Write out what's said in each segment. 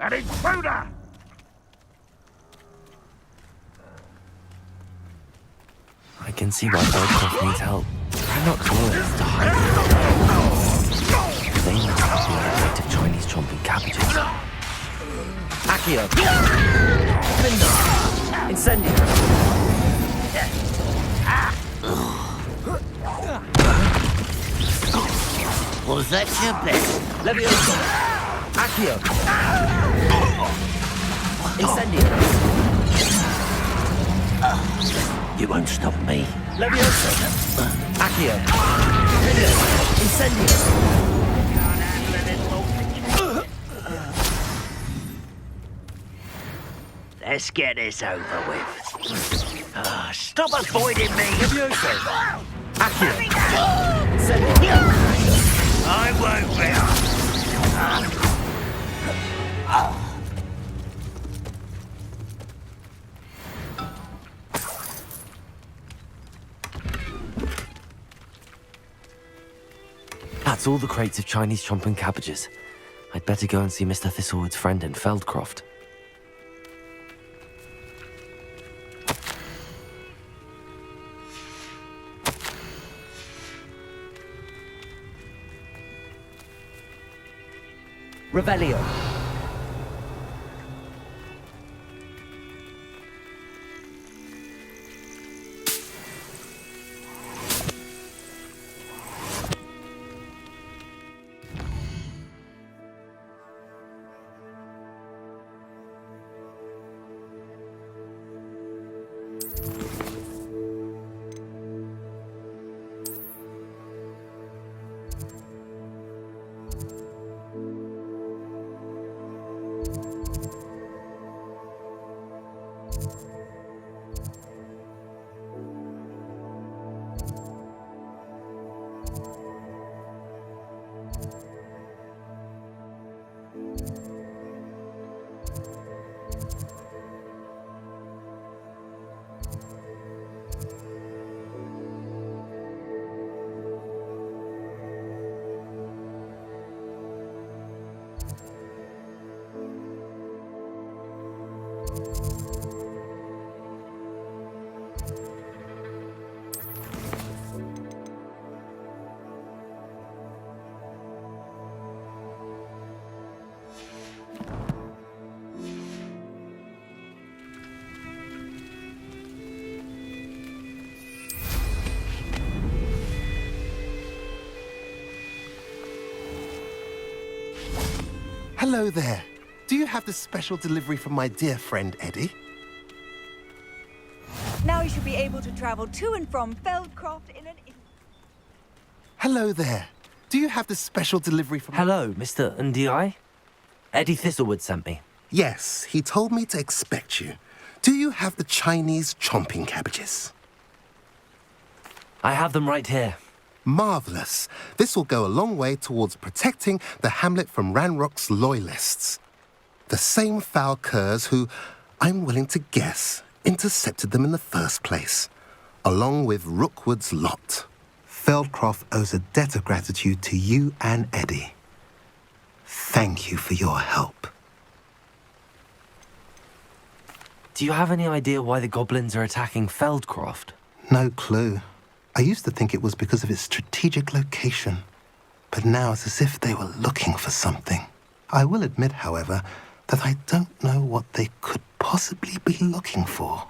An intruder! I can see why Feldcroft needs help. I'm not toilets to hide it. They must have been a plate of Chinese chomping cabbages. Accio! Finger! Incendio! Was that your best? Levioso! Accio! Incendio! You won't stop me. Levioso! Accio! Incendio! Let's get this over with. Stop avoiding me! Levioso! Accio! Incendio! I won't be. That's all the crates of Chinese chomping cabbages. I'd better go and see Mr. Thistlewood's friend in Feldcroft. Revelio. Hello there. Do you have the special delivery from my dear friend Eddie? Now you should be able to travel to and from Feldcroft in an... Hello there. Do you have the special delivery from... Hello, Mr. Ndi? Eddie Thistlewood sent me. Yes, he told me to expect you. Do you have the Chinese chomping cabbages? I have them right here. Marvellous. This will go a long way towards protecting the hamlet from Ranrock's loyalists. The same foul curs who, I'm willing to guess, intercepted them in the first place, along with Rookwood's lot. Feldcroft owes a debt of gratitude to you and Eddie. Thank you for your help. Do you have any idea why the goblins are attacking Feldcroft? No clue. I used to think it was because of its strategic location, but now it's as if they were looking for something. I will admit, however, that I don't know what they could possibly be looking for.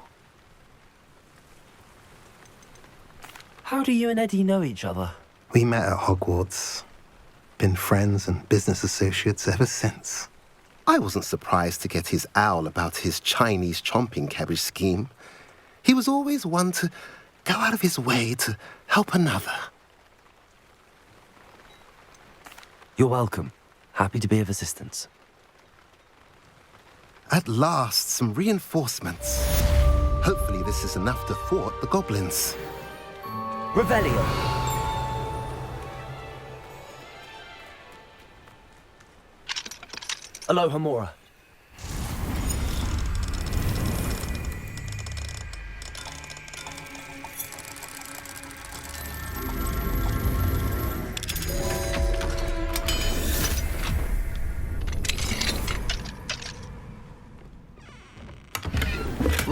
How do you and Eddie know each other? We met at Hogwarts. Been friends and business associates ever since. I wasn't surprised to get his owl about his Chinese chomping cabbage scheme. He was always one to go out of his way to help another. You're welcome. Happy to be of assistance. At last, some reinforcements. Hopefully this is enough to thwart the goblins. Revelio. Aloha Mora.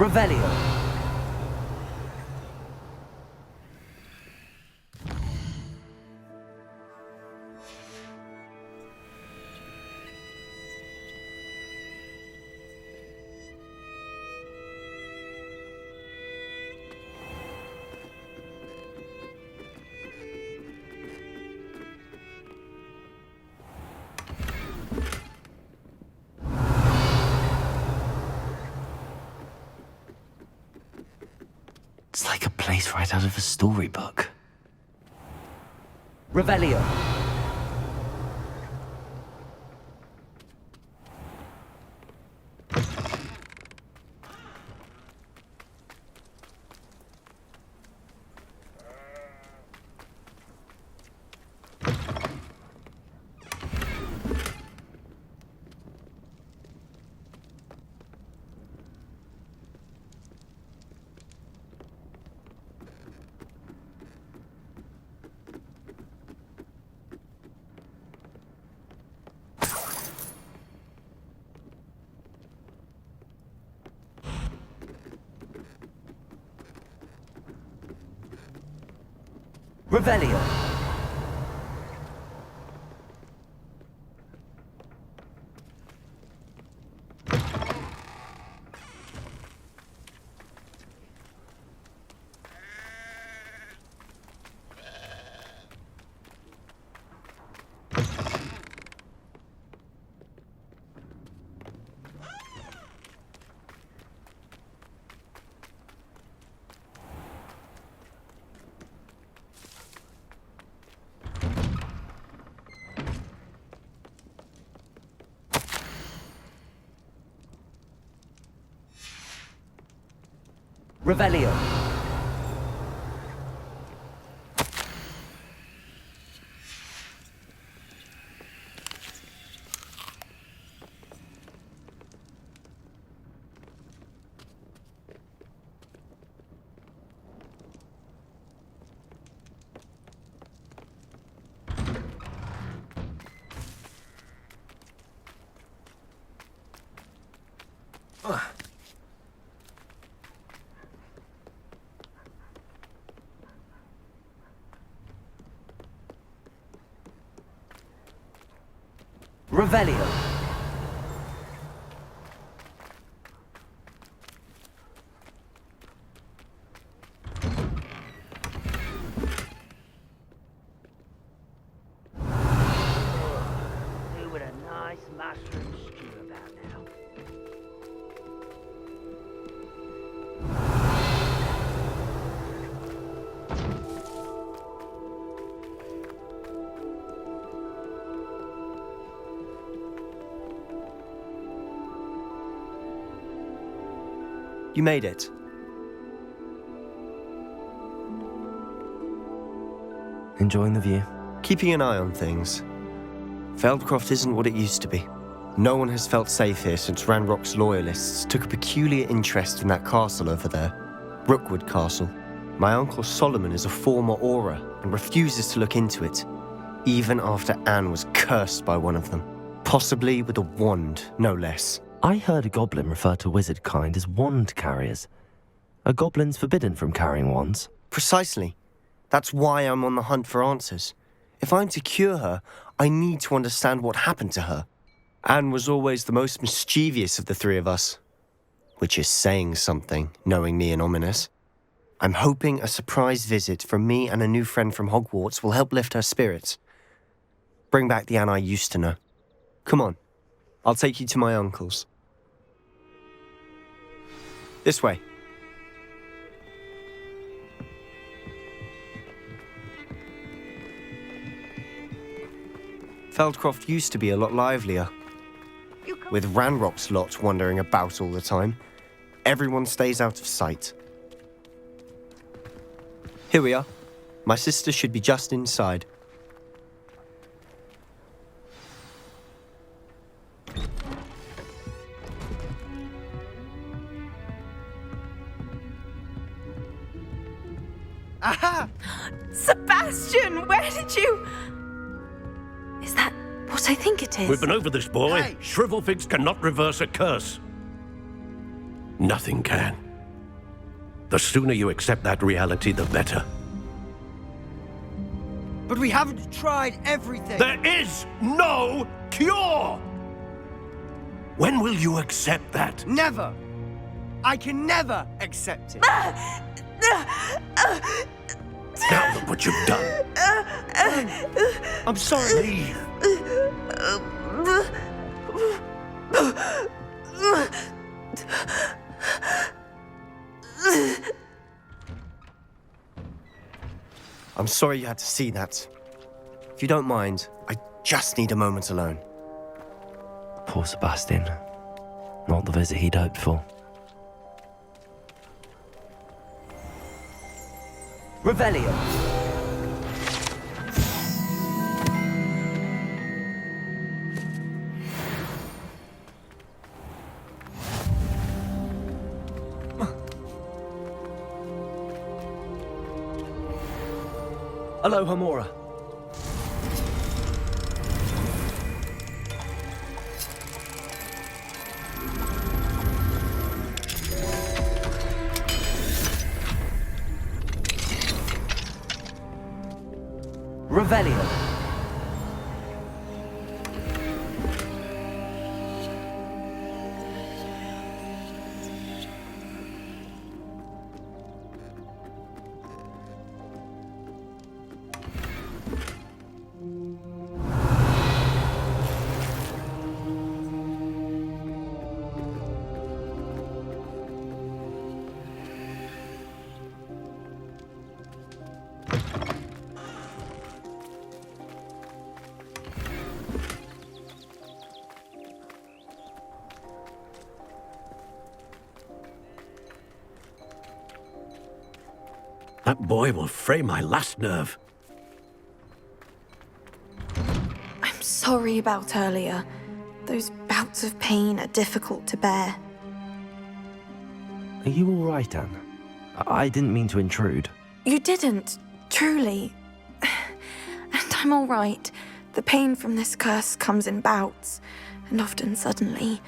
Revelio. It's like a place right out of a storybook. Revelio. Revelio. Revelio. Revelio. Who would a nice mushroom stew about now? You made it. Enjoying the view? Keeping an eye on things. Feldcroft isn't what it used to be. No one has felt safe here since Ranrock's loyalists took a peculiar interest in that castle over there, Rookwood Castle. My uncle Solomon is a former Auror and refuses to look into it, even after Anne was cursed by one of them, possibly with a wand, no less. I heard a goblin refer to wizard kind as wand carriers. Are goblins forbidden from carrying wands? Precisely. That's why I'm on the hunt for answers. If I'm to cure her, I need to understand what happened to her. Anne was always the most mischievous of the three of us. Which is saying something, knowing me and ominous. I'm hoping a surprise visit from me and a new friend from Hogwarts will help lift her spirits. Bring back the Anne I used to know. Come on, I'll take you to my uncle's. This way. Feldcroft used to be a lot livelier. With Ranrock's lot wandering about all the time, everyone stays out of sight. Here we are. My sister should be just inside. Aha! Sebastian, where did you... Is that what I think it is? We've been over this, boy. Hey. Shrivelfigs cannot reverse a curse. Nothing can. The sooner you accept that reality, the better. But we haven't tried everything. There is no cure! When will you accept that? Never. I can never accept it. Now look what you've done. I'm sorry. Leave. I'm sorry you had to see that. If you don't mind, I just need a moment alone. Poor Sebastian. Not the visit he'd hoped for. Revelio. Aloha, Mora. Revelio. That boy will fray my last nerve. I'm sorry about earlier. Those bouts of pain are difficult to bear. Are you all right, Anne? I didn't mean to intrude. You didn't, truly. And I'm all right. The pain from this curse comes in bouts, and often suddenly.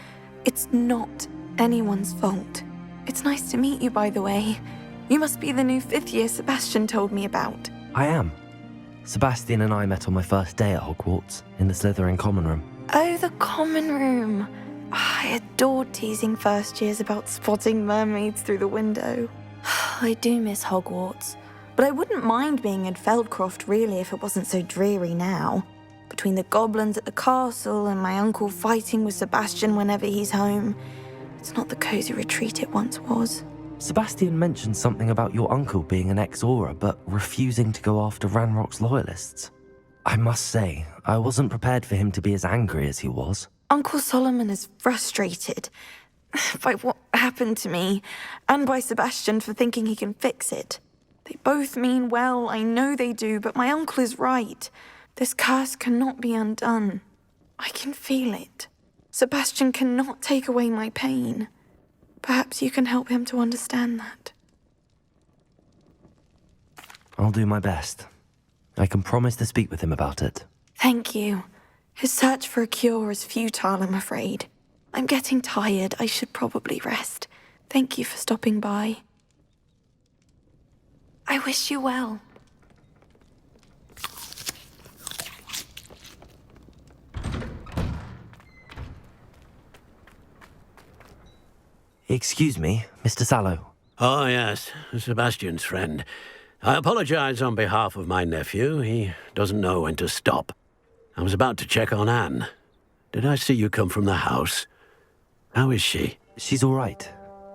It's not anyone's fault. It's nice to meet you, by the way. You must be the new 5th year Sebastian told me about. I am. Sebastian and I met on my first day at Hogwarts, in the Slytherin common room. Oh, the common room. I adored teasing first years about spotting mermaids through the window. I do miss Hogwarts, but I wouldn't mind being in Feldcroft really if it wasn't so dreary now. Between the goblins at the castle and my uncle fighting with Sebastian whenever he's home, it's not the cozy retreat it once was. Sebastian mentioned something about your uncle being an ex-Auror, but refusing to go after Ranrock's loyalists. I must say, I wasn't prepared for him to be as angry as he was. Uncle Solomon is frustrated by what happened to me, and by Sebastian for thinking he can fix it. They both mean well, I know they do, but my uncle is right. This curse cannot be undone. I can feel it. Sebastian cannot take away my pain. Perhaps you can help him to understand that. I'll do my best. I can promise to speak with him about it. Thank you. His search for a cure is futile, I'm afraid. I'm getting tired. I should probably rest. Thank you for stopping by. I wish you well. Excuse me, Mr. Sallow. Oh, yes, Sebastian's friend. I apologize on behalf of my nephew. He doesn't know when to stop. I was about to check on Anne. Did I see you come from the house? How is she? She's all right.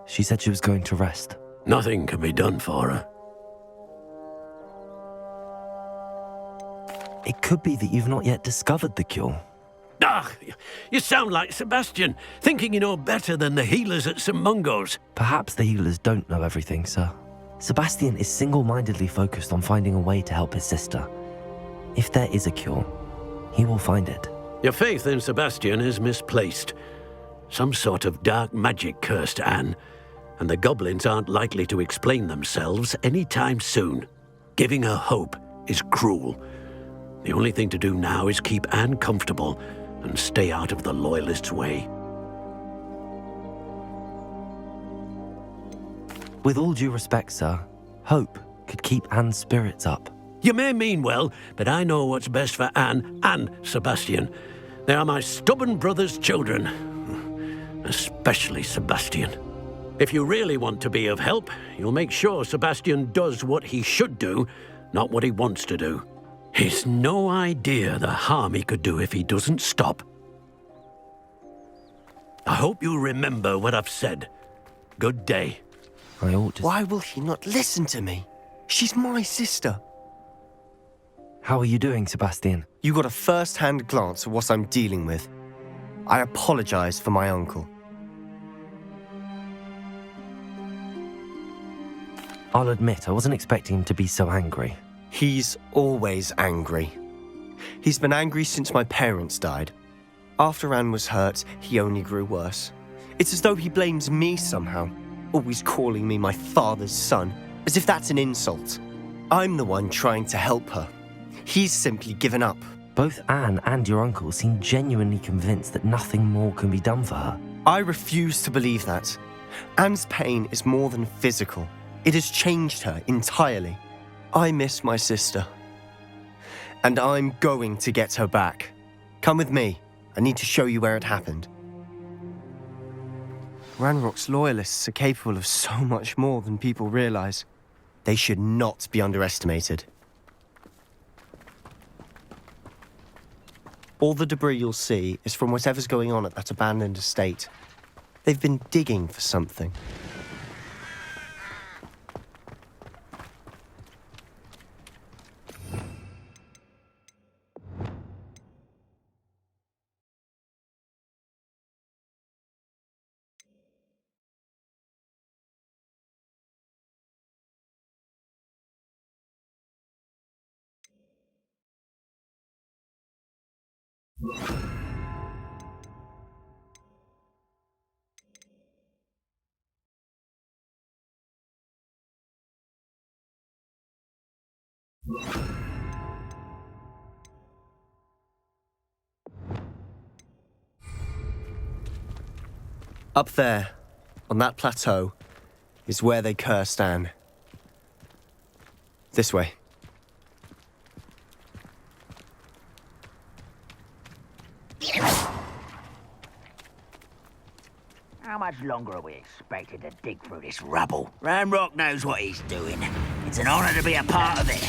She said she was going to rest. Nothing can be done for her. It could be that you've not yet discovered the cure. Ah, you sound like Sebastian, thinking you know better than the healers at St. Mungo's. Perhaps the healers don't know everything, sir. Sebastian is single-mindedly focused on finding a way to help his sister. If there is a cure, he will find it. Your faith in Sebastian is misplaced. Some sort of dark magic cursed Anne, and the goblins aren't likely to explain themselves anytime soon. Giving her hope is cruel. The only thing to do now is keep Anne comfortable and stay out of the Loyalists' way. With all due respect, sir, hope could keep Anne's spirits up. You may mean well, but I know what's best for Anne and Sebastian. They are my stubborn brother's children. Especially Sebastian. If you really want to be of help, you'll make sure Sebastian does what he should do, not what he wants to do. He's no idea the harm he could do if he doesn't stop. I hope you remember what I've said. Good day. I ought to... Why will he not listen to me? She's my sister. How are you doing, Sebastian? You got a first-hand glance at what I'm dealing with. I apologize for my uncle. I'll admit, I wasn't expecting him to be so angry. He's always angry. He's been angry since my parents died. After Anne was hurt, he only grew worse. It's as though he blames me somehow, always calling me my father's son, as if that's an insult. I'm the one trying to help her. He's simply given up. Both Anne and your uncle seem genuinely convinced that nothing more can be done for her. I refuse to believe that. Anne's pain is more than physical. It has changed her entirely. I miss my sister. And I'm going to get her back. Come with me. I need to show you where it happened. Ranrock's loyalists are capable of so much more than people realize. They should not be underestimated. All the debris you'll see is from whatever's going on at that abandoned estate. They've been digging for something. Up there, on that plateau, is where they cursed Anne. This way. How much longer are we expected to dig through this rubble? Ranrock knows what he's doing. It's an honor to be a part of it.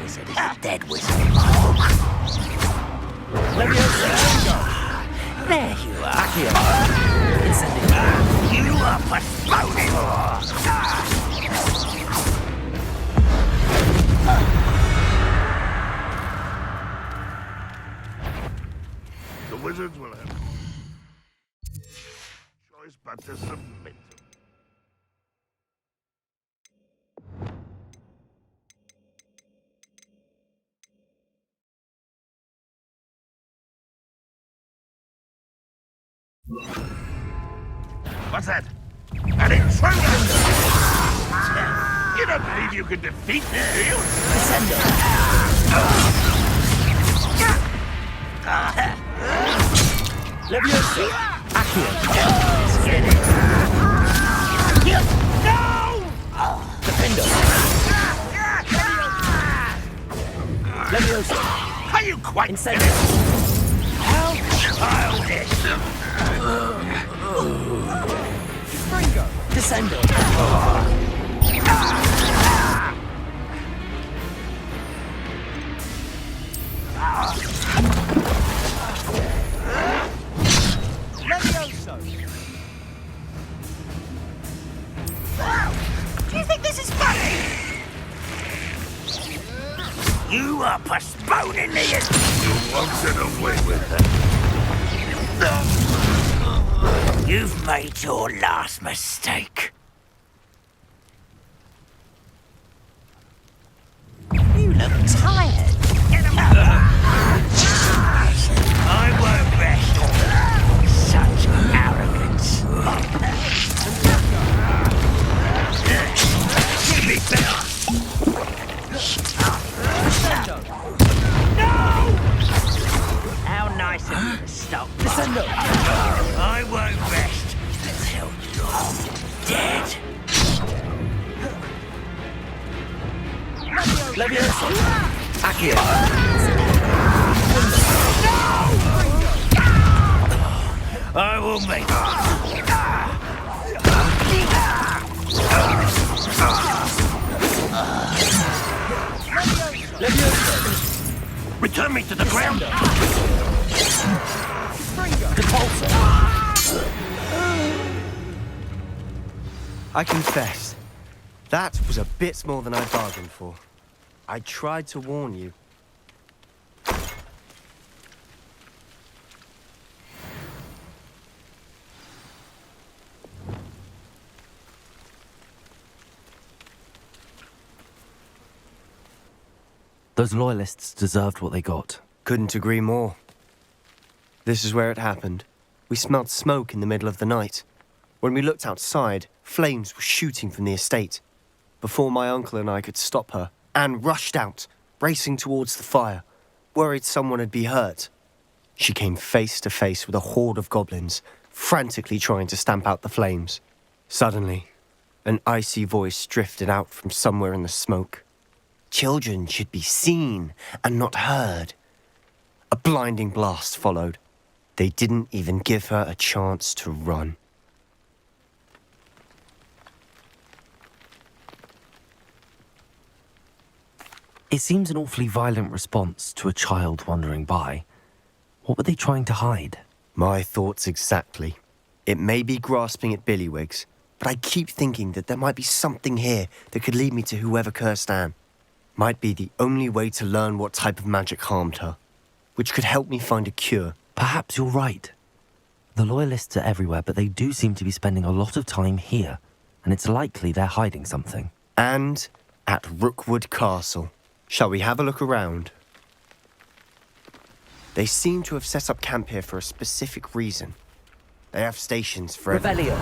Wizard is a dead wizard in my book. There you are. You are postponing. The wizards will have choice but to submit. What's that? An intruder! You don't believe you can defeat me, do you? Leviosa! No! Defender! Leviosa! Are you quite Incendio! How childish! Springo! Descendo! Levioso! Do you think this is funny? You are postponing me as... You won't get away with it. You've made your last mistake. You look tired. Get him out. I won't rest. Such arrogance. Give me better. No! How nice of you to stop. Descendo. I won't rest until you're dead. I will make Return me to the ground! I confess, that was a bit more than I bargained for. I tried to warn you. Those loyalists deserved what they got. Couldn't agree more. This is where it happened. We smelled smoke in the middle of the night. When we looked outside, flames were shooting from the estate. Before my uncle and I could stop her, Anne rushed out, racing towards the fire, worried someone had been hurt. She came face to face with a horde of goblins, frantically trying to stamp out the flames. Suddenly, an icy voice drifted out from somewhere in the smoke. Children should be seen and not heard. A blinding blast followed. They didn't even give her a chance to run. It seems an awfully violent response to a child wandering by. What were they trying to hide? My thoughts exactly. It may be grasping at Billywigs, but I keep thinking that there might be something here that could lead me to whoever cursed Anne. Might be the only way to learn what type of magic harmed her, which could help me find a cure. Perhaps you're right. The loyalists are everywhere, but they do seem to be spending a lot of time here, and it's likely they're hiding something. And at Rookwood Castle. Shall we have a look around? They seem to have set up camp here for a specific reason. They have stations for Revelio.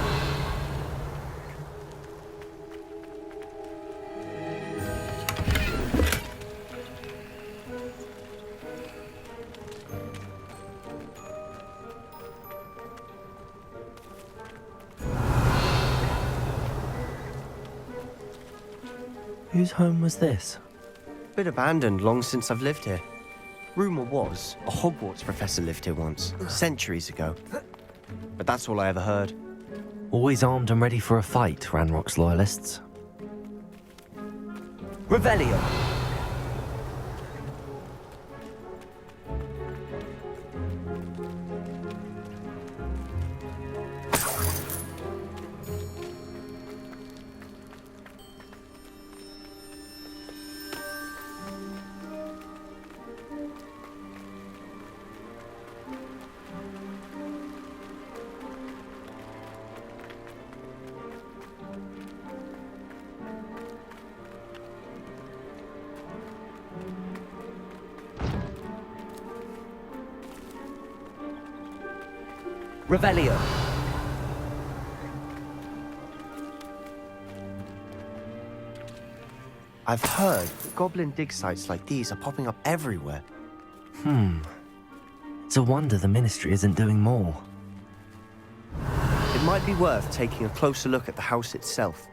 Whose home was this? Been abandoned long since I've lived here. Rumour was a Hogwarts professor lived here once, centuries ago. But that's all I ever heard. Always armed and ready for a fight, Ranrock's loyalists. Revelio. Revelio. I've heard that goblin dig sites like these are popping up everywhere. It's a wonder the Ministry isn't doing more. It might be worth taking a closer look at the house itself.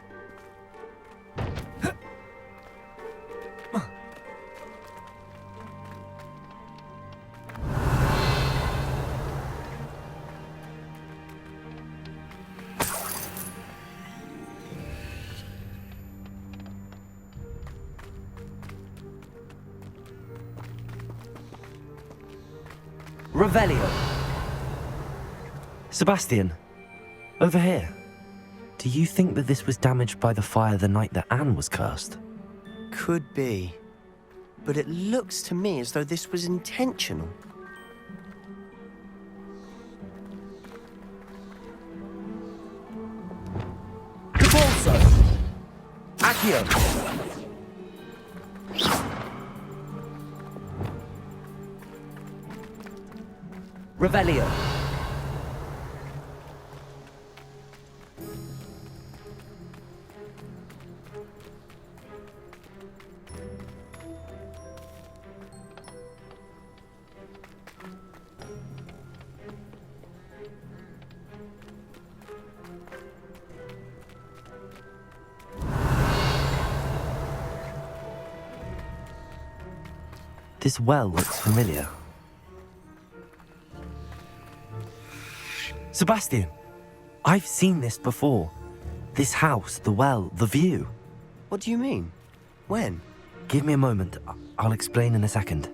Revelio. Sebastian, over here. Do you think that this was damaged by the fire the night that Anne was cursed? Could be. But it looks to me as though this was intentional. Cabalso. Accio. Revelio. This well looks familiar. Sebastian, I've seen this before. This house, the well, the view. What do you mean? When? Give me a moment. I'll explain in a second.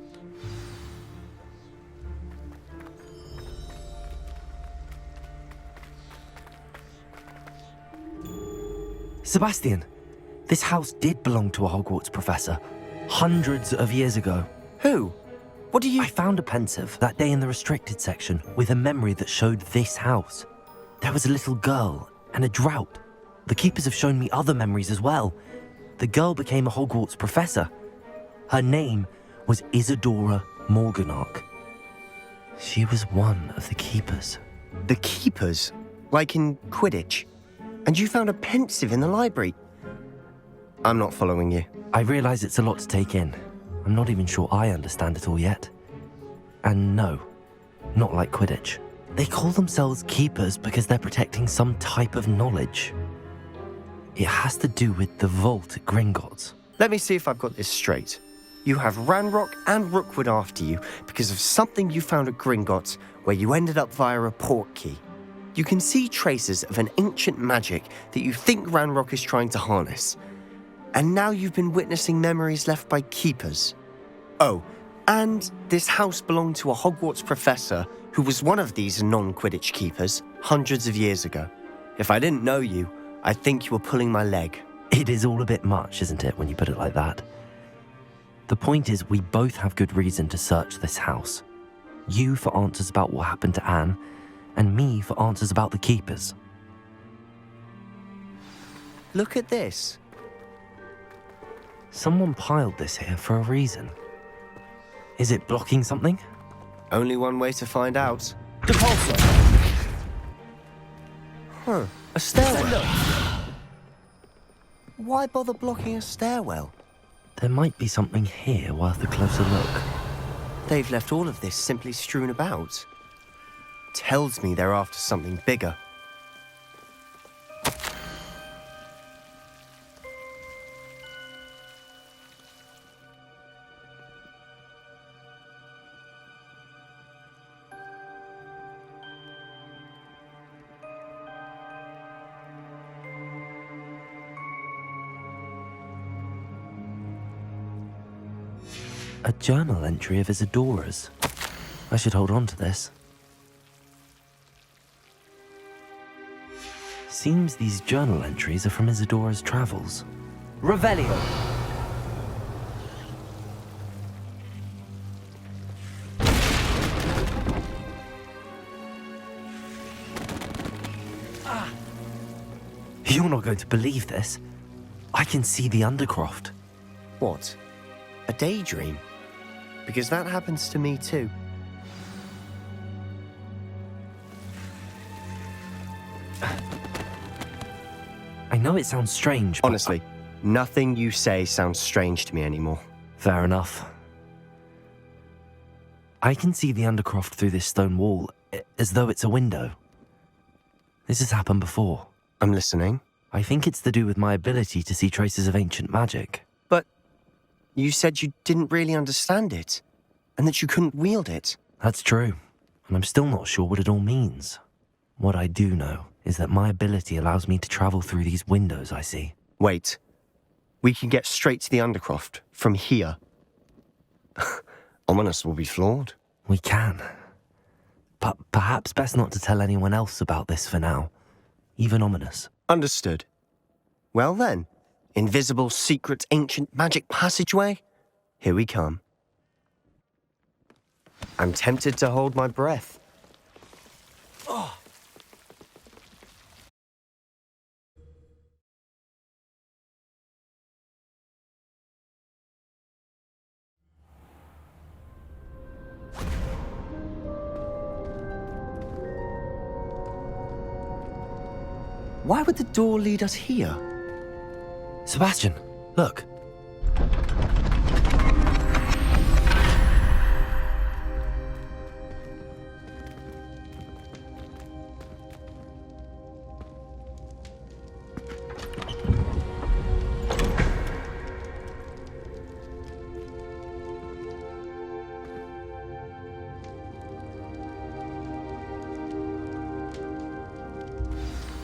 Sebastian, this house did belong to a Hogwarts professor, hundreds of years ago. Who? What do you... I found a pensive that day in the restricted section with a memory that showed this house. There was a little girl and a drought. The keepers have shown me other memories as well. The girl became a Hogwarts professor. Her name was Isadora Morganach. She was one of the keepers. The keepers? Like in Quidditch? And you found a pensive in the library? I'm not following you. I realize it's a lot to take in. I'm not even sure I understand it all yet. And no, not like Quidditch. They call themselves keepers because they're protecting some type of knowledge. It has to do with the vault at Gringotts. Let me see if I've got this straight. You have Ranrock and Rookwood after you because of something you found at Gringotts where you ended up via a port key. You can see traces of an ancient magic that you think Ranrock is trying to harness. And now you've been witnessing memories left by keepers. Oh, and this house belonged to a Hogwarts professor who was one of these non-Quidditch keepers hundreds of years ago. If I didn't know you, I'd think you were pulling my leg. It is all a bit much, isn't it, when you put it like that? The point is, we both have good reason to search this house. You for answers about what happened to Anne, and me for answers about the keepers. Look at this. Someone piled this here for a reason. Is it blocking something? Only one way to find out. Depulsor! Huh, a stairwell. Why bother blocking a stairwell? There might be something here worth a closer look. They've left all of this simply strewn about. Tells me they're after something bigger. A journal entry of Isadora's. I should hold on to this. Seems these journal entries are from Isadora's travels. Revelio! You're not going to believe this. I can see the Undercroft. What? A daydream? Because that happens to me too. I know it sounds strange, but... Honestly, nothing you say sounds strange to me anymore. Fair enough. I can see the Undercroft through this stone wall, as though it's a window. This has happened before. I'm listening. I think it's to do with my ability to see traces of ancient magic. But you said you didn't really understand it, and that you couldn't wield it. That's true, and I'm still not sure what it all means. What I do know is that my ability allows me to travel through these windows I see. Wait. We can get straight to the Undercroft from here. Ominous will be flawed. We can. But perhaps best not to tell anyone else about this for now. Even Ominous. Understood. Well then, invisible, secret, ancient magic passageway? Here we come. I'm tempted to hold my breath. Oh. Why would the door lead us here? Sebastian, look.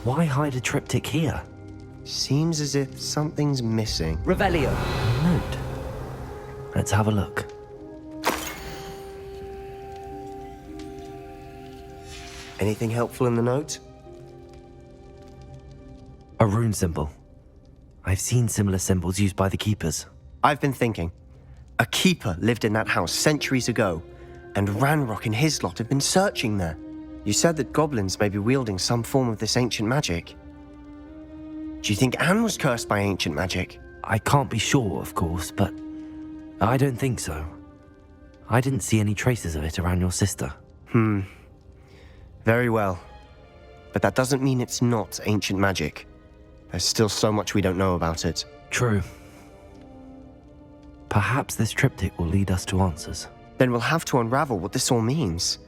Why hide a triptych here? Seems as if something's missing. Revelio. Note. Let's have a look. Anything helpful in the note? A rune symbol. I've seen similar symbols used by the keepers. I've been thinking. A keeper lived in that house centuries ago, and Ranrock and his lot have been searching there. You said that goblins may be wielding some form of this ancient magic. Do you think Anne was cursed by ancient magic? I can't be sure, of course, but I don't think so. I didn't see any traces of it around your sister. Very well. But that doesn't mean it's not ancient magic. There's still so much we don't know about it. True. Perhaps this triptych will lead us to answers. Then we'll have to unravel what this all means.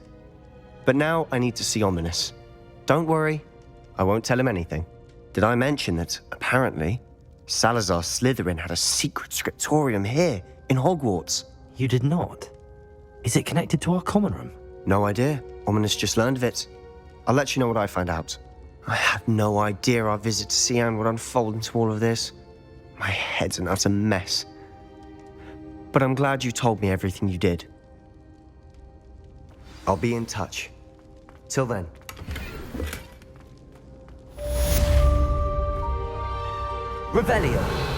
But now I need to see Ominous. Don't worry, I won't tell him anything. Did I mention that, apparently, Salazar Slytherin had a secret scriptorium here in Hogwarts? You did not? Is it connected to our common room? No idea. Ominous just learned of it. I'll let you know what I find out. I had no idea our visit to see Anne would unfold into all of this. My head's an utter mess. But I'm glad you told me everything you did. I'll be in touch. Till then. Revelio.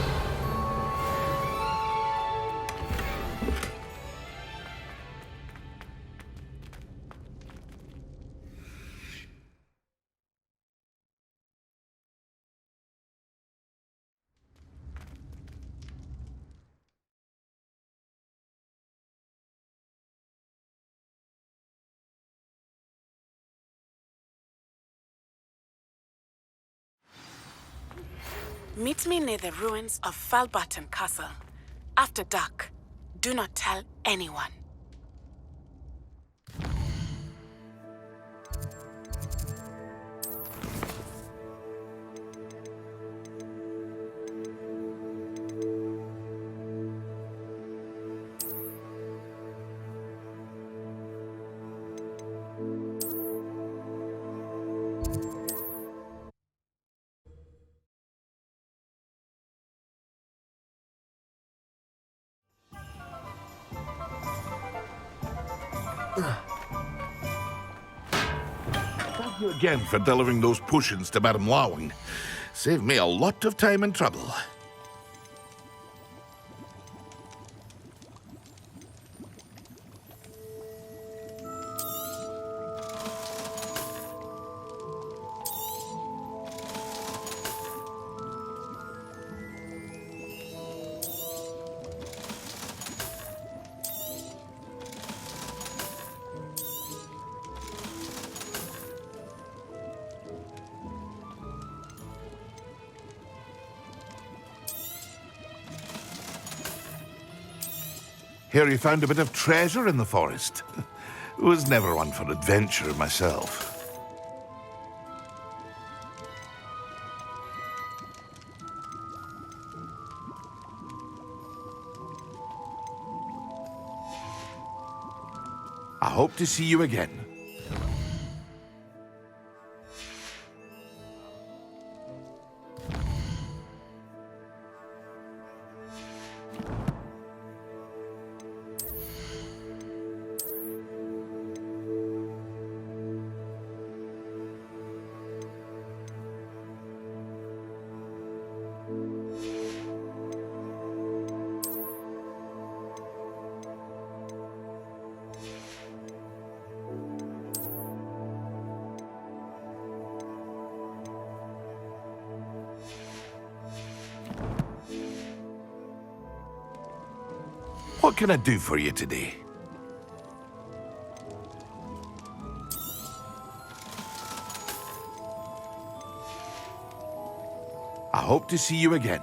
Meet me near the ruins of Falbarton Castle. After dark. Do not tell anyone. Thank you again for delivering those potions to Madame Lawing. Saved me a lot of time and trouble. Hear you found a bit of treasure in the forest. Was never one for adventure myself. I hope to see you again. What can I do for you today? I hope to see you again.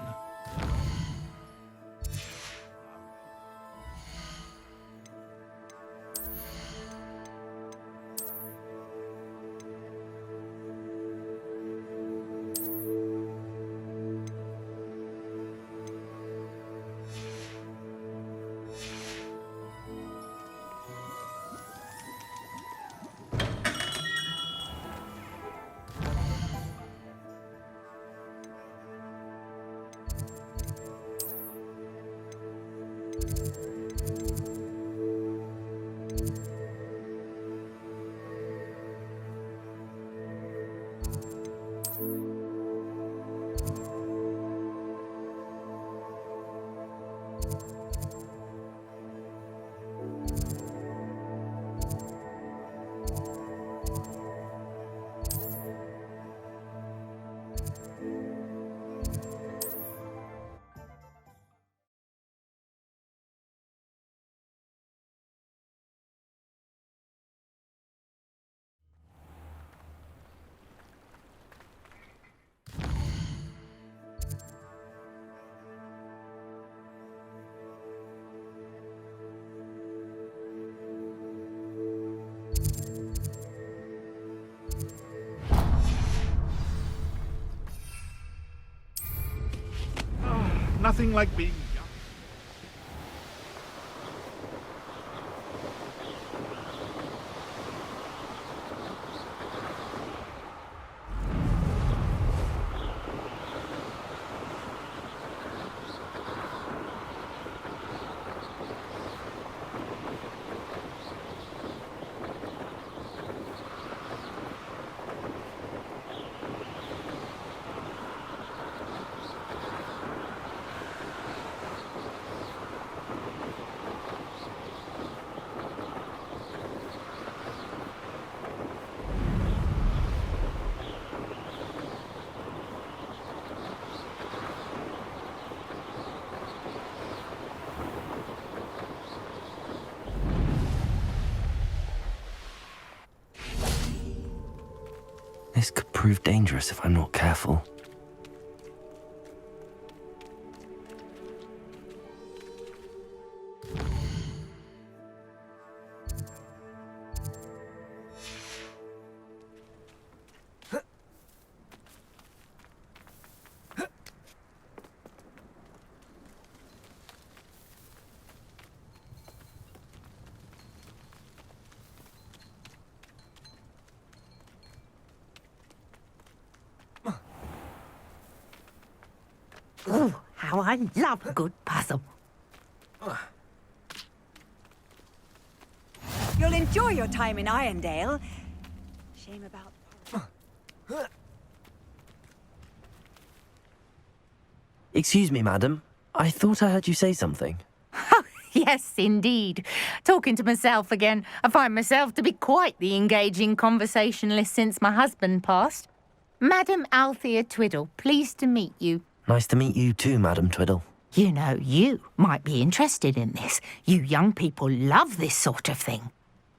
nothing like being young. This could prove dangerous if I'm not careful. Ooh, how I love a good puzzle. You'll enjoy your time in Irondale. Shame about... Excuse me, madam. I thought I heard you say something. Yes, indeed. Talking to myself again. I find myself to be quite the engaging conversationalist since my husband passed. Madam Althea Twiddle, pleased to meet you. Nice to meet you too, Madam Twiddle. You know, you might be interested in this. You young people love this sort of thing.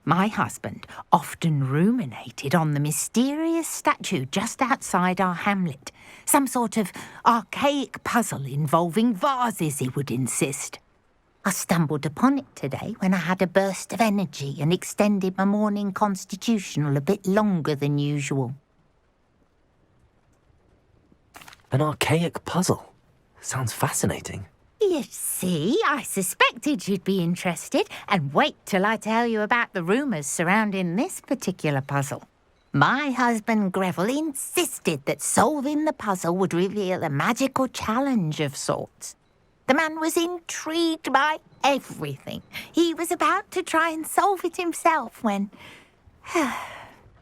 My husband often ruminated on the mysterious statue just outside our hamlet. Some sort of archaic puzzle involving vases, he would insist. I stumbled upon it today when I had a burst of energy and extended my morning constitutional a bit longer than usual. An archaic puzzle. Sounds fascinating. You see, I suspected you'd be interested, and wait till I tell you about the rumours surrounding this particular puzzle. My husband Greville insisted that solving the puzzle would reveal a magical challenge of sorts. The man was intrigued by everything. He was about to try and solve it himself when...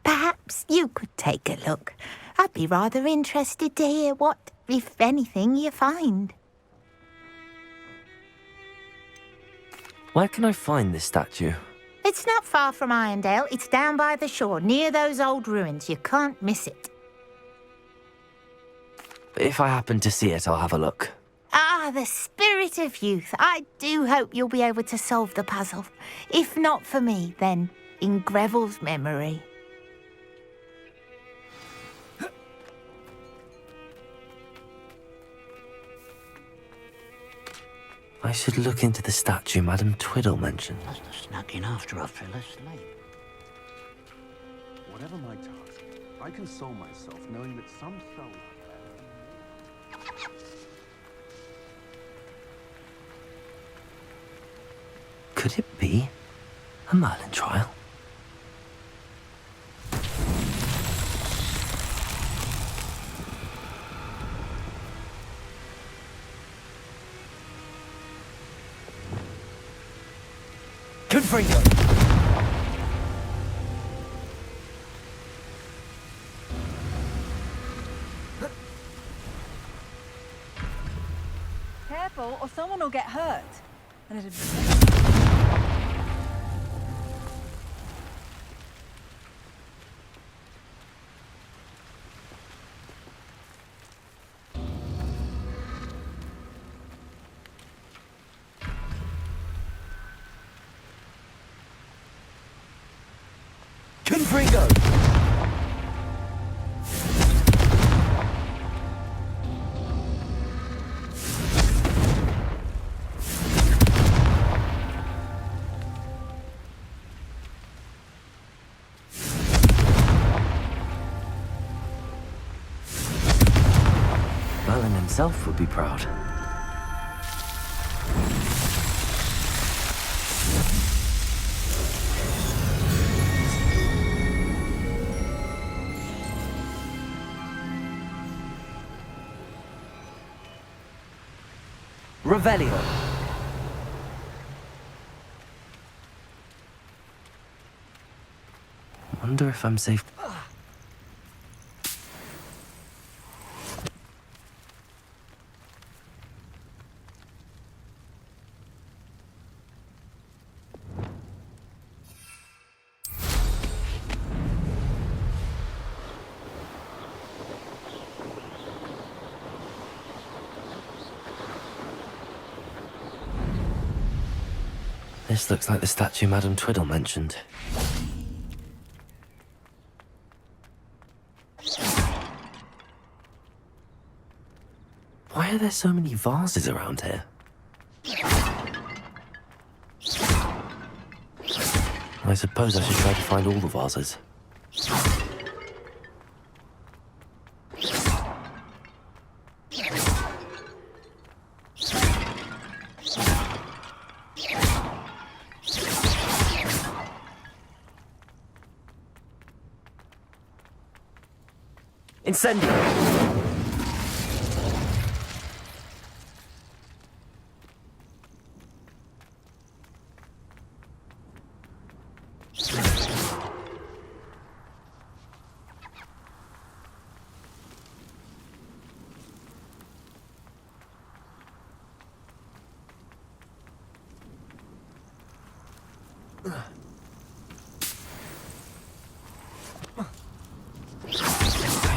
Perhaps you could take a look. I'd be rather interested to hear what, if anything, you find. Where can I find this statue? It's not far from Irondale. It's down by the shore, near those old ruins. You can't miss it. If I happen to see it, I'll have a look. Ah, the spirit of youth. I do hope you'll be able to solve the puzzle. If not for me, then in Greville's memory. I should look into the statue Madam Twiddle mentioned. Must have snuck in after I fell asleep. Whatever my task, I console myself knowing that some soul... Could it be a Merlin trial? Confringo! Careful, or someone will get hurt. And it'd be... Confringo! Merlin himself would be proud. Revelio. Wonder if I'm safe. This looks like the statue Madame Twiddle mentioned. Why are there so many vases around here? I suppose I should try to find all the vases. Incendio!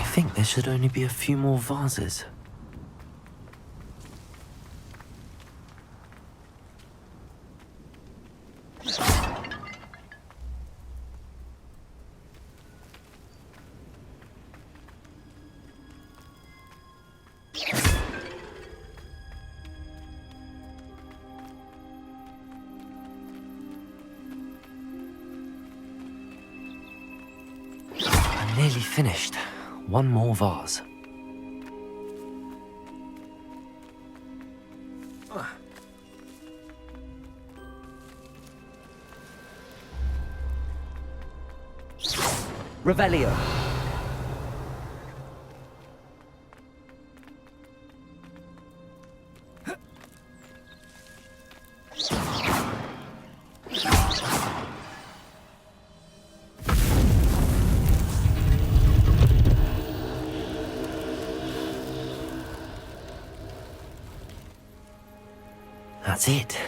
I think there should only be a few more vases. I'm nearly finished. One more vase. Revelio. That's it.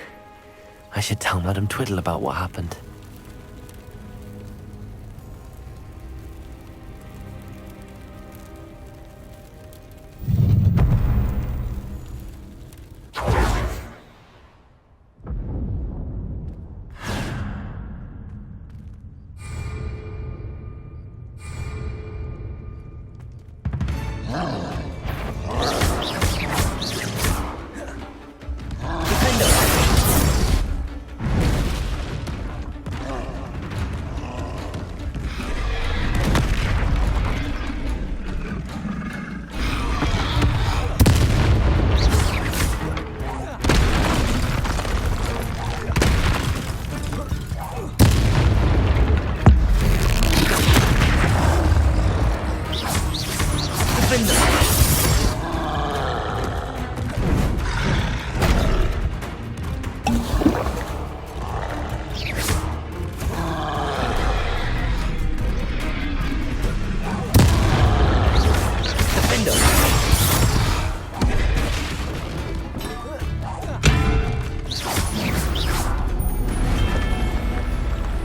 I should tell Madame Twiddle about what happened.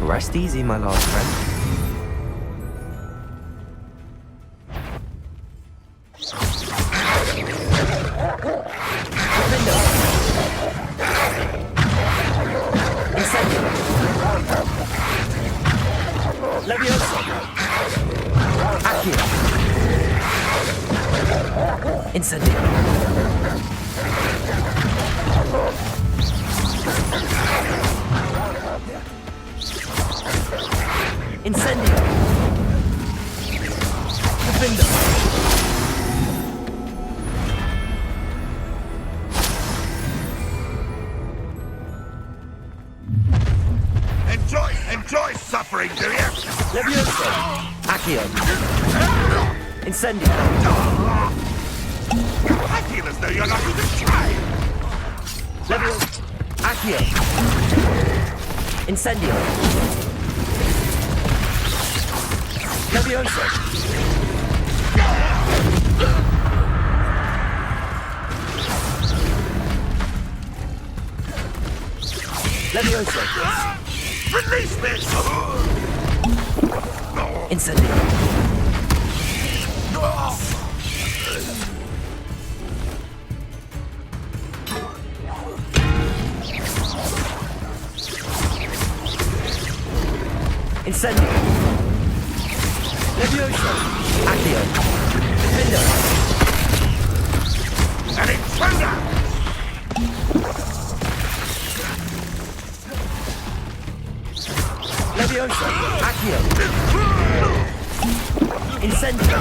Rest easy, my last friend. Levioso! Accio! Incendio! Incendio! Defendo! enjoy suffering, do you? Levioso! Accio! Incendio! I feel as though you're not even trying. Levioso! Accio! Incendio! Levioso! Levioso! Release me! Incendio! Incendio! Levioso! Accio! Defendo! An intruder! Levioso! Accio! Incendio!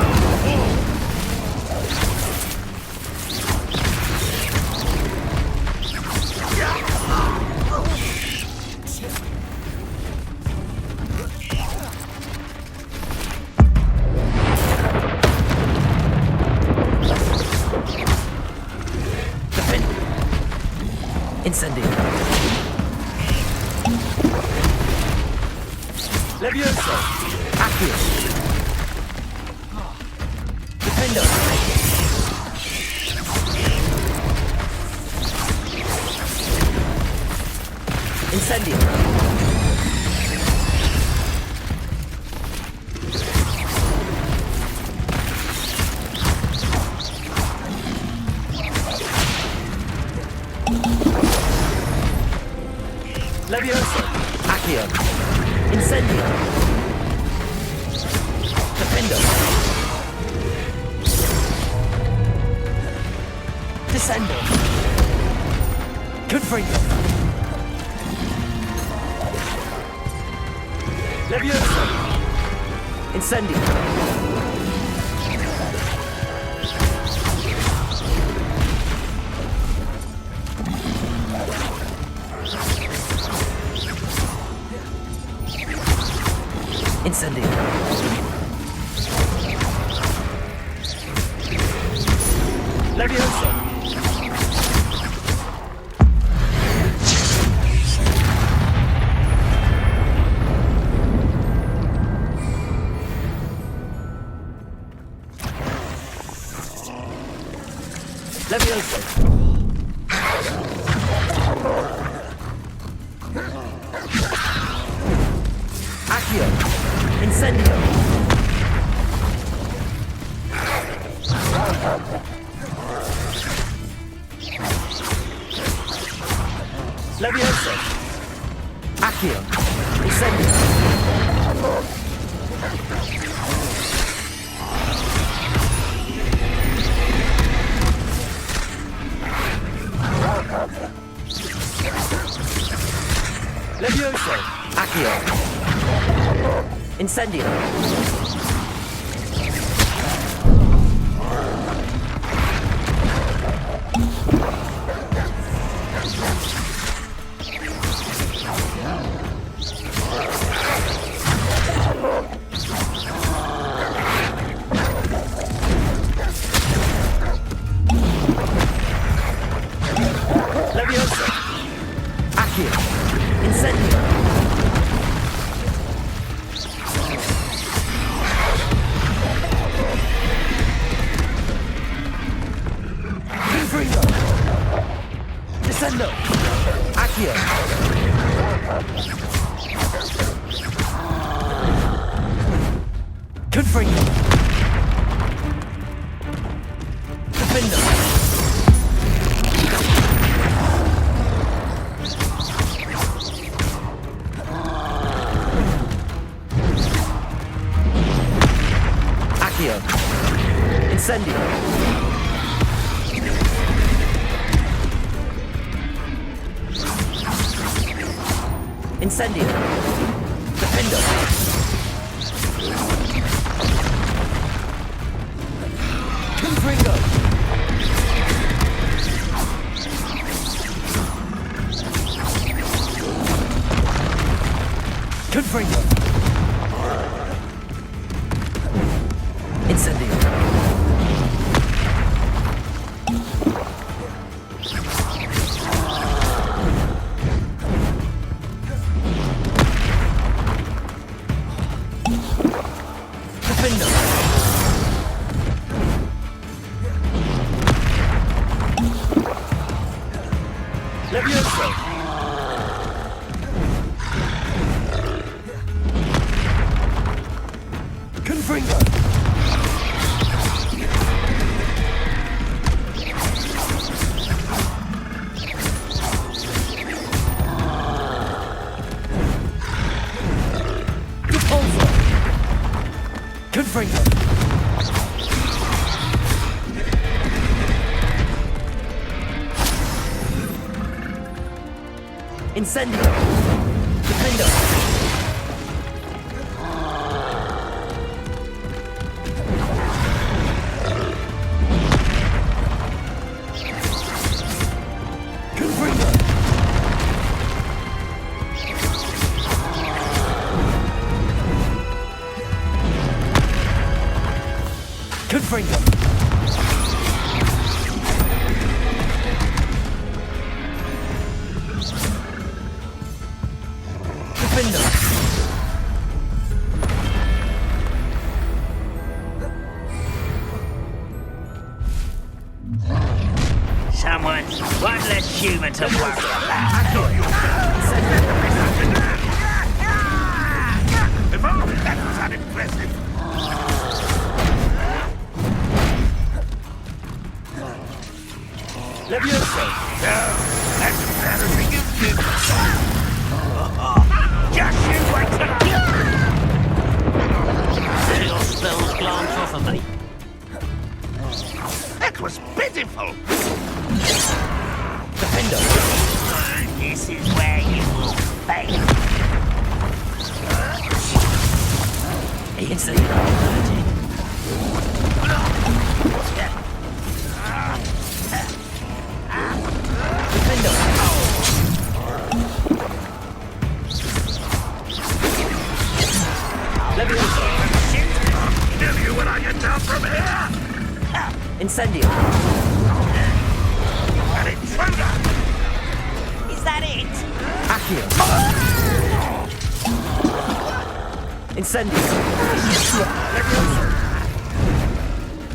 Incendio! Levioso! Accio! Defendo! Incendio! Levioso! Accio! Incendio! Defendo! Descendo! Confringo! Levioso! Incendio! Incendio! Levioso! Levioso! Accio! Incendio! Levioso! Accio! Incendio! Levioso! Accio! Incendio! Levioso! Accio! Incendio! Confringo! Descendo! Accio! Confringo! Defendo! Accio! Incendio! Incendio! Defendo! Confringo! Confringo. Incendio. Defendo. Levioso. Confringo. Repulsor. Confringo. Incendio. Defendo. Confringo. Confringo. Defendo. Someone, one less human to worry about. If only that was unimpressive. Levioso. That's embarrassing, isn't it? Just you wait till I... Your spells glance off of me. That was pitiful. Defendo. This is where you will fail. Incendio. Defendo. Levioso. Kill you when I get down from here. Incendio. An intruder. Is that it? Accio. Incendio.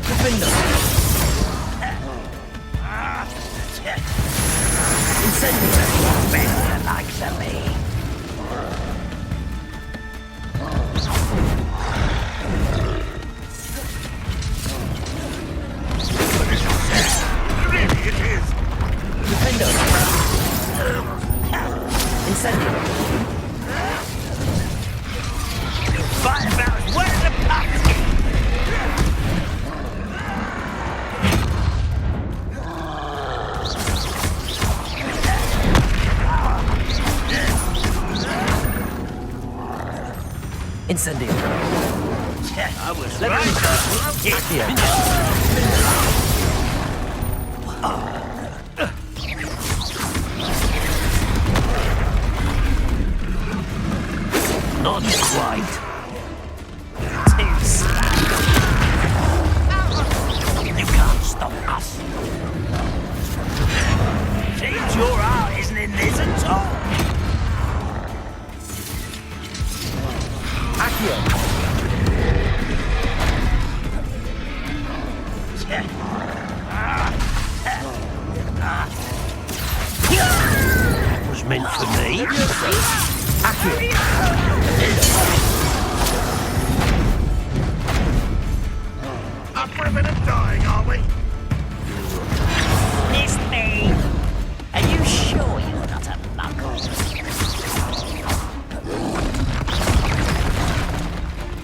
Defendo. Incendio. Better the likes of me. Really, it is. Defendo. Incendio. Fight about as well as a pumpkin. Incendio. I was Let me- right. Accio. Not quite. Too slow. You can't stop us. Seems your heart isn't in this at all. Accio. That was meant for me. Up for a bit of dying, are we? Missed me. Are you sure you're not a muggle?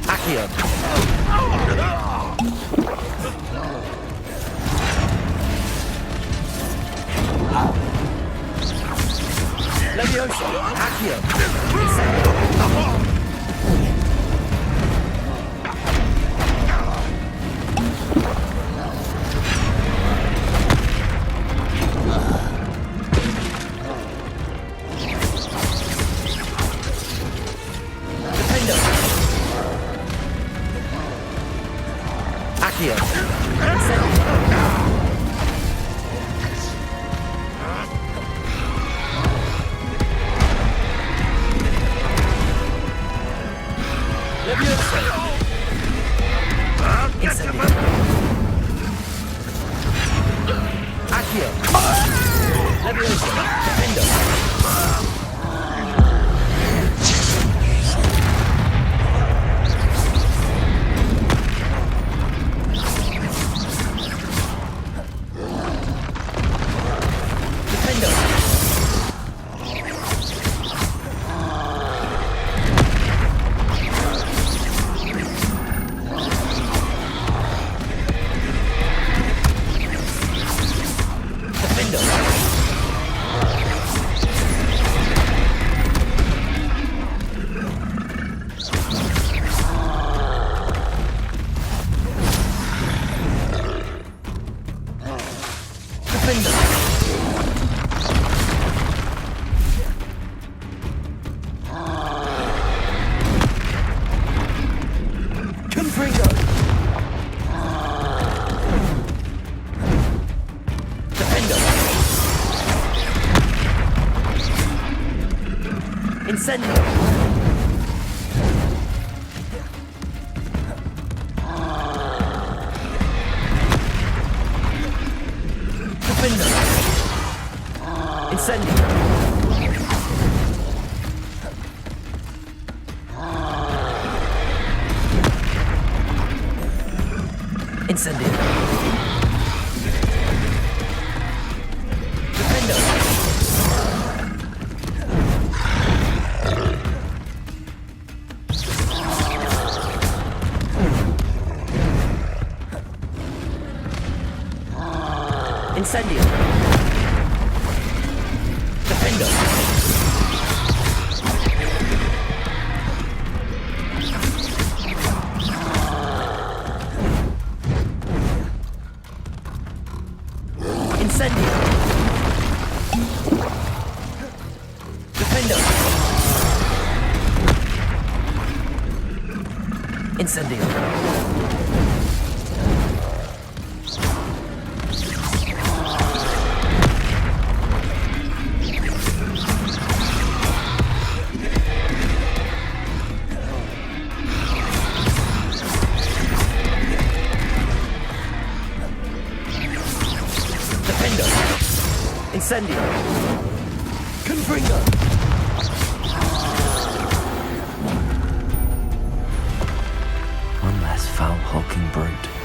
Accio. Levioso. Accio. Incendio! Defender! Incendio! Incendio! Defender! Incendio! Defender! Incendio! Defender! Incendio! Defender! Incendio! Confringo! One less foul hulking brute.